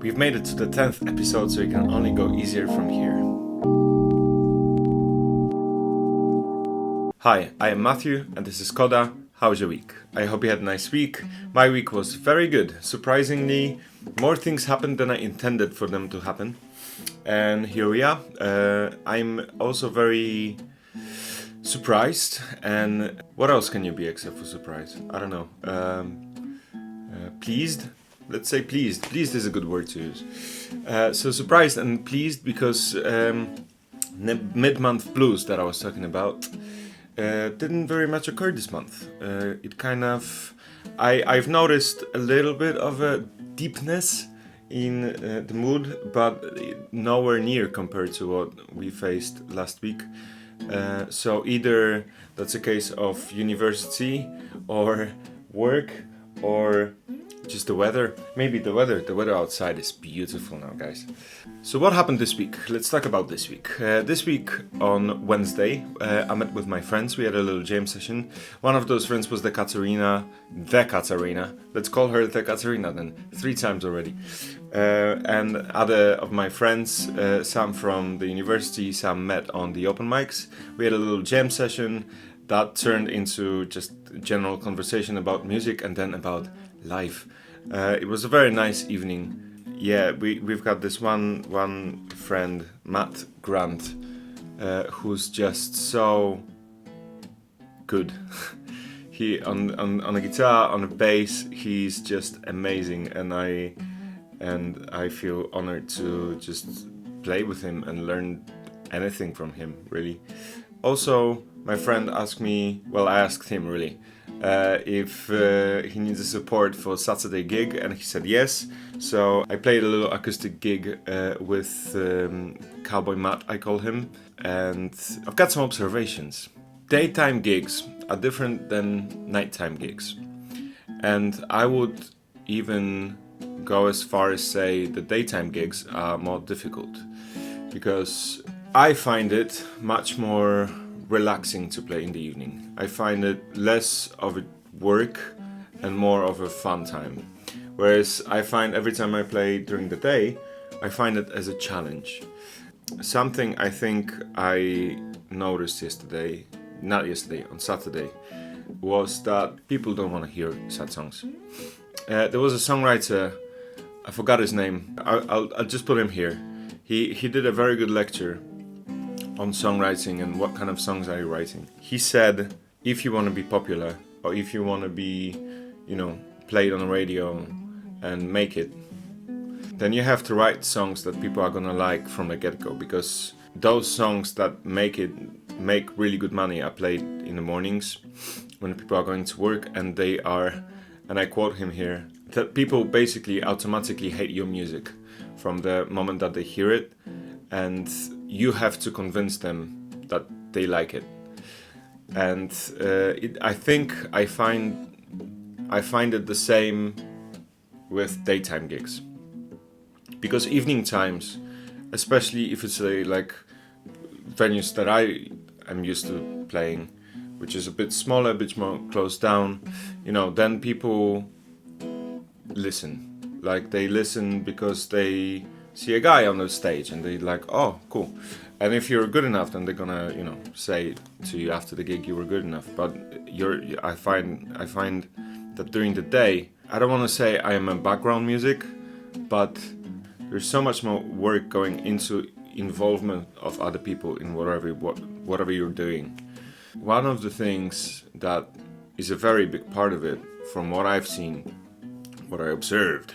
We've made it to the 10th episode, so it can only go easier from here. Hi, I am Matthew, and this is Coda. How was your week? I hope you had a nice week. My week was very good. Surprisingly, more things happened than I intended for them to happen. And here we are. I'm also very surprised. And what else can you be except for surprised? I don't know. Pleased? Let's say pleased. Pleased is a good word to use. So surprised and pleased because mid-month blues that I was talking about didn't very much occur this month. It kind of... I've noticed a little bit of a deepness in the mood, but nowhere near compared to what we faced last week. So either that's a case of university or work or just the weather. Maybe the weather. The weather outside is beautiful now, guys. So what happened this week? Let's talk about this week. This week on Wednesday, I met with my friends. We had a little jam session. One of those friends was the Katarina. Let's call her the Katarina then. 3 times already. And other of my friends, some from the university, some met on the open mics. We had a little jam session that turned into just general conversation about music and then about life. It was a very nice evening. Yeah, we've got this one friend, Matt Grant, who's just so good. He on a guitar, on a bass, he's just amazing, and I feel honored to just play with him and learn anything from him, really. Also, my friend asked me, well, I asked him really, if he needs a support for Saturday gig, and he said yes. So I played a little acoustic gig with Cowboy Matt, I call him, and I've got some observations. Daytime gigs are different than nighttime gigs, and I would even go as far as say the daytime gigs are more difficult, because I find it much more relaxing to play in the evening. I find it less of a work and more of a fun time. Whereas I find every time I play during the day, I find it as a challenge. Something I think I noticed on Saturday, was that people don't want to hear sad songs. There was a songwriter, I forgot his name, I'll just put him here. He did a very good lecture on songwriting and what kind of songs are you writing. He said, if you want to be popular, or if you want to be, played on the radio and make it, then you have to write songs that people are gonna like from the get-go, because those songs that make really good money are played in the mornings when people are going to work, and they are, and I quote him here, that people basically automatically hate your music from the moment that they hear it, and you have to convince them that they like it. And I think I find it the same with daytime gigs, because evening times, especially if it's like venues that I am used to playing, which is a bit smaller, a bit more closed down, then people listen. Like, they listen because they see a guy on the stage and they like, oh, cool. And if you're good enough, then they're gonna, say to you after the gig you were good enough. But I find that during the day, I don't want to say I am a background music, but there's so much more work going into involvement of other people in whatever you're doing. One of the things that is a very big part of it, from what I've seen, what I observed,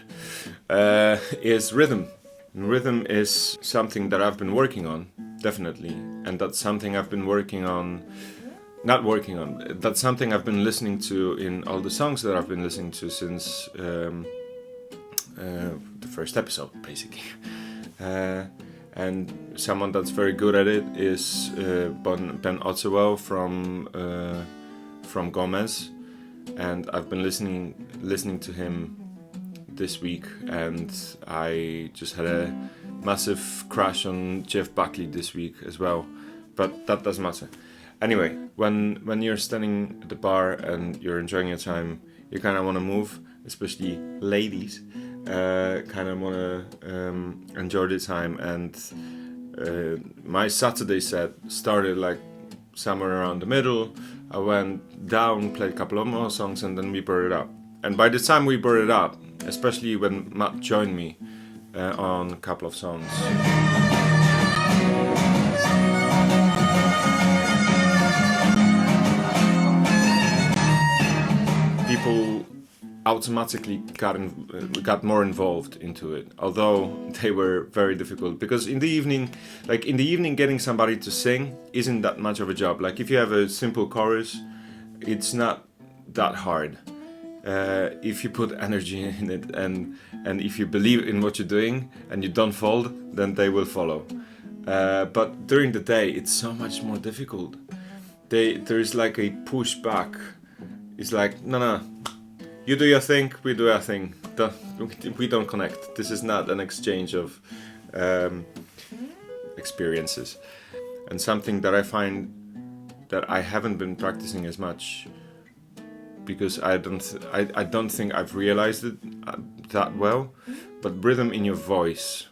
is rhythm. And rhythm is something that I've been working on, definitely, and that's something I've been that's something I've been listening to in all the songs that I've been listening to since the first episode, basically. And someone that's very good at it is Ben Ottewell from Gomez, and I've been listening to him this week, and I just had a massive crush on Jeff Buckley this week as well, but that doesn't matter. Anyway, when you're standing at the bar and you're enjoying your time, you kind of want to move, especially ladies, kind of want to enjoy the time. And my Saturday set started like somewhere around the middle. I went down, played a couple of more songs, and then we brought it up. And by the time we brought it up, especially when Matt joined me on a couple of songs, people automatically got more involved into it, although they were very difficult, because in the evening getting somebody to sing isn't that much of a job. Like if you have a simple chorus, it's not that hard if you put energy in it, and if you believe in what you're doing and you don't fold, then they will follow. But during the day it's so much more difficult. There's like a pushback. It's like, no, you do your thing, we do our thing. We don't connect. This is not an exchange of experiences. And something that I find that I haven't been practicing as much, because I don't think I've realized it that well, but rhythm in your voice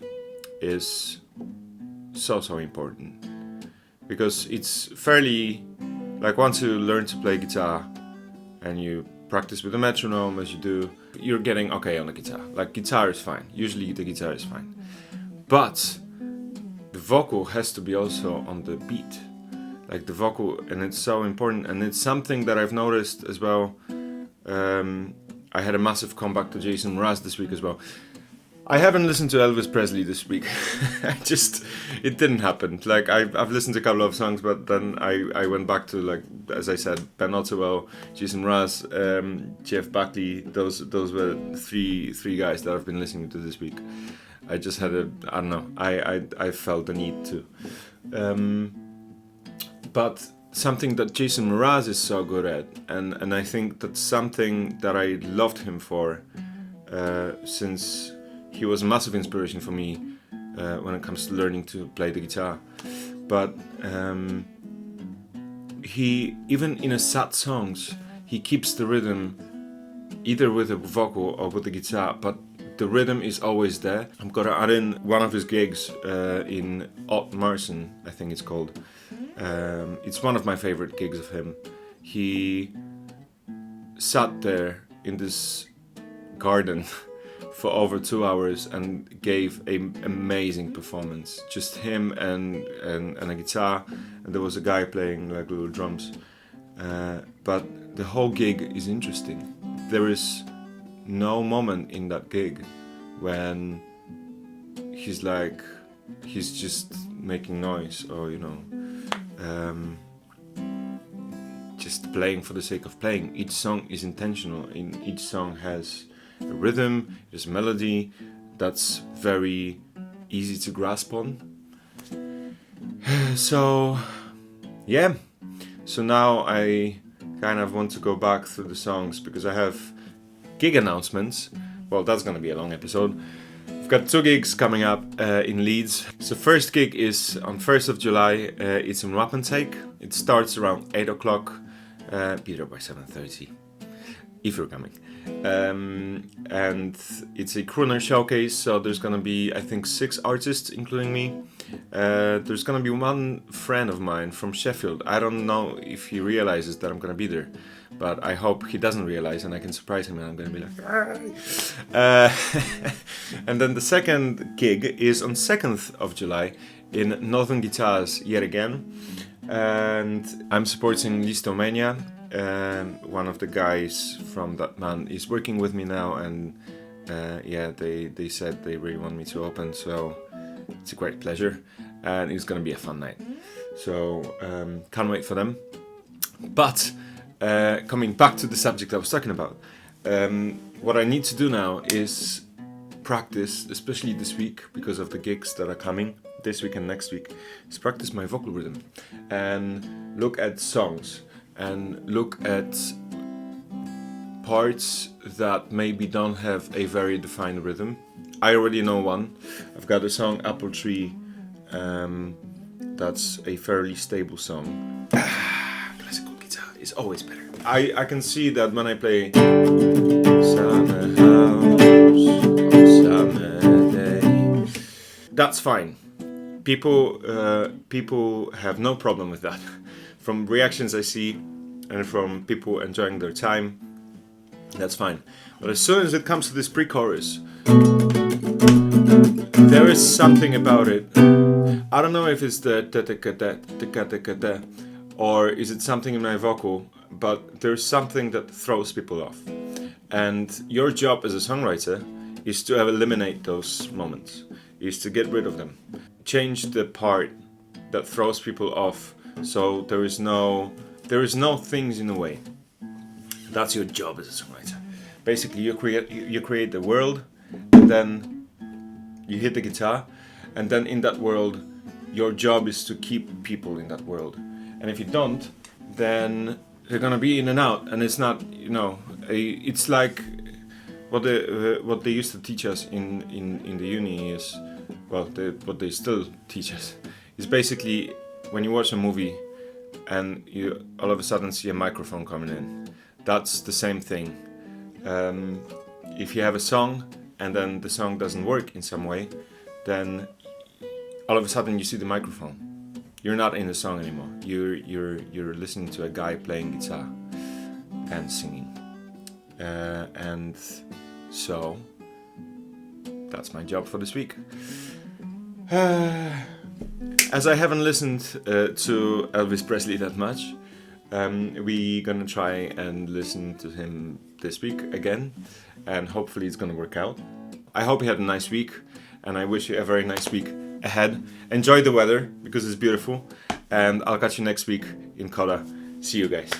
is so important. Because it's fairly, like once you learn to play guitar and you practice with a metronome as you do, you're getting okay on the guitar. Like guitar is fine. Usually the guitar is fine. But the vocal has to be also on the beat. Like the vocal, and it's so important. And it's something that I've noticed as well. I had a massive comeback to Jason Mraz this week as well. I haven't listened to Elvis Presley this week. It didn't happen. Like I've listened to a couple of songs, but then I went back to, like, as I said, Ben Ottewell, Jason Mraz, Jeff Buckley. Those were three guys that I've been listening to this week. I just had I don't know. I felt the need to. But something that Jason Mraz is so good at, and I think that's something that I loved him for, since he was a massive inspiration for me when it comes to learning to play the guitar. But he, even in his sad songs, he keeps the rhythm either with a vocal or with the guitar, but the rhythm is always there. I'm gonna add in one of his gigs in Odd Marson, I think it's called. It's one of my favorite gigs of him. He sat there in this garden for over 2 hours and gave an amazing performance. Just him and a guitar, and there was a guy playing like little drums. But the whole gig is interesting. There is no moment in that gig when he's just making noise, or just playing for the sake of playing. Each song is intentional. Each song has a rhythm, there's a melody that's very easy to grasp on. So now I kind of want to go back through the songs, because I have gig announcements. Well, that's gonna be a long episode. I've got 2 gigs coming up in Leeds. So first gig is on 1st of July. It's in Wapentake. It starts around 8 o'clock. Be there by 7:30 if you're coming. And it's a crooner showcase, so there's gonna be, I think, 6 artists including me. There's gonna be one friend of mine from Sheffield. I don't know if he realizes that I'm gonna be there, but I hope he doesn't realize, and I can surprise him and I'm gonna be like and then the second gig is on 2nd of July in Northern Guitars yet again, and I'm supporting Listomania. One of the guys from that band is working with me now, and they said they really want me to open, so it's a great pleasure, and it's gonna be a fun night. So can't wait for them. But coming back to the subject I was talking about, what I need to do now is practice, especially this week because of the gigs that are coming this week and next week, is practice my vocal rhythm and look at songs and look at parts that maybe don't have a very defined rhythm. I already know one. I've got a song, Apple Tree, that's a fairly stable song. Classical guitar is always better. I can see that when I play Summer House summer day. That's fine. People have no problem with that. From reactions I see and from people enjoying their time, that's fine. But as soon as it comes to this pre-chorus, there is something about it. I don't know if it's the da or is it something in my vocal, but there's something that throws people off. And your job as a songwriter is to eliminate those moments, is to get rid of them. Change the part that throws people off, so there is no things in the way. That's your job as a songwriter. Basically, you create the world, and then you hit the guitar, and then in that world, your job is to keep people in that world. And if you don't, then they're gonna be in and out, and it's not, it's like what they used to teach us in the uni is, what they still teach us is basically when you watch a movie and you all of a sudden see a microphone coming in. That's the same thing. If you have a song and then the song doesn't work in some way, then all of a sudden you see the microphone. You're not in the song anymore. You're listening to a guy playing guitar and singing, and so that's my job for this week. As I haven't listened to Elvis Presley that much, we're gonna try and listen to him this week again, and hopefully it's gonna work out. I hope you had a nice week, and I wish you a very nice week ahead. Enjoy the weather because it's beautiful, and I'll catch you next week in Coda. See you guys.